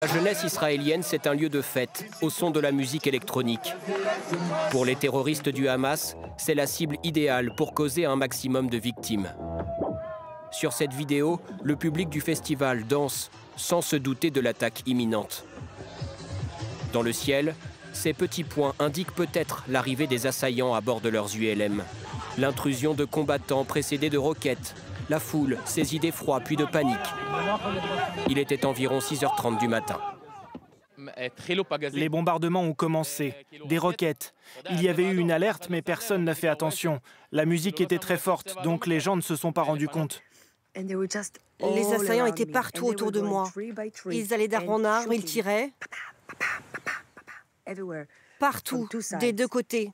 La jeunesse israélienne, c'est un lieu de fête, au son de la musique électronique. Pour les terroristes du Hamas, c'est la cible idéale pour causer un maximum de victimes. Sur cette vidéo, le public du festival danse, sans se douter de l'attaque imminente. Dans le ciel, ces petits points indiquent peut-être l'arrivée des assaillants à bord de leurs ULM. L'intrusion de combattants précédés de roquettes. La foule saisie d'effroi puis de panique. Il était environ 6h30 du matin. Les bombardements ont commencé, des roquettes. Il y avait eu une alerte, mais personne n'a fait attention. La musique était très forte, donc les gens ne se sont pas rendus compte. Les assaillants étaient partout autour de moi. Ils allaient d'arme en arme, ils tiraient. Partout, des deux côtés.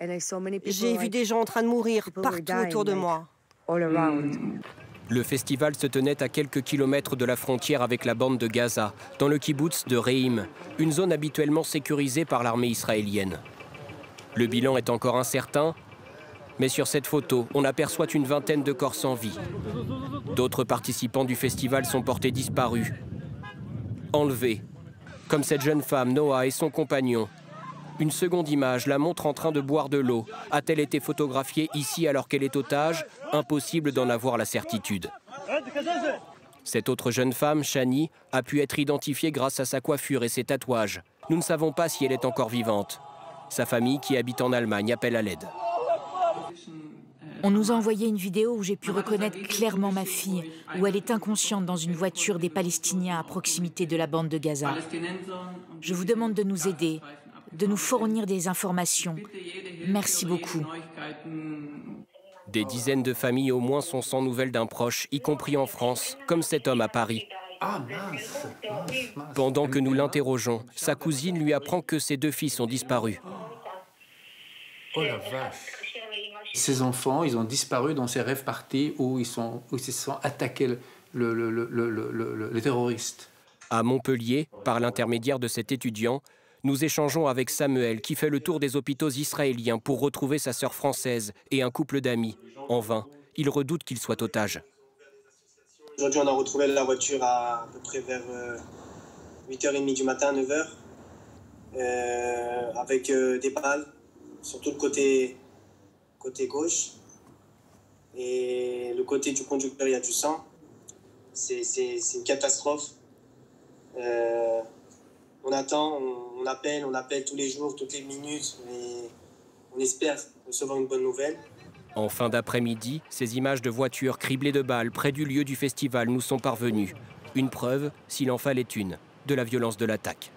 J'ai vu des gens en train de mourir partout autour de moi. Le festival se tenait à quelques kilomètres de la frontière avec la bande de Gaza, dans le kibboutz de Re'im, une zone habituellement sécurisée par l'armée israélienne. Le bilan est encore incertain, mais sur cette photo, on aperçoit une vingtaine de corps sans vie. D'autres participants du festival sont portés disparus, enlevés, comme cette jeune femme, Noah, et son compagnon. Une seconde image la montre en train de boire de l'eau. A-t-elle été photographiée ici alors qu'elle est otage? Impossible d'en avoir la certitude. Cette autre jeune femme, Shani, a pu être identifiée grâce à sa coiffure et ses tatouages. Nous ne savons pas si elle est encore vivante. Sa famille, qui habite en Allemagne, appelle à l'aide. On nous a envoyé une vidéo où j'ai pu reconnaître clairement ma fille, où elle est inconsciente dans une voiture des Palestiniens à proximité de la bande de Gaza. Je vous demande de nous aider, de nous fournir des informations. Merci beaucoup. Des dizaines de familles au moins sont sans nouvelles d'un proche, y compris en France, comme cet homme à Paris. Pendant que nous l'interrogeons, sa cousine lui apprend que ses deux fils ont disparu. Oh la vache! Ces enfants, ils ont disparu dans ces rêves parties où ils se sont attaqués les terroristes. À Montpellier, par l'intermédiaire de cet étudiant, nous échangeons avec Samuel qui fait le tour des hôpitaux israéliens pour retrouver sa sœur française et un couple d'amis. En vain, il redoute qu'ils soient otages. Aujourd'hui, on a retrouvé la voiture à peu près vers 8h30 du matin, 9h, avec des balles, surtout le côté gauche. Et le côté du conducteur, il y a du sang. C'est une catastrophe. On attend, on appelle tous les jours, toutes les minutes, mais on espère recevoir une bonne nouvelle. En fin d'après-midi, ces images de voitures criblées de balles près du lieu du festival nous sont parvenues. Une preuve, s'il en fallait une, de la violence de l'attaque.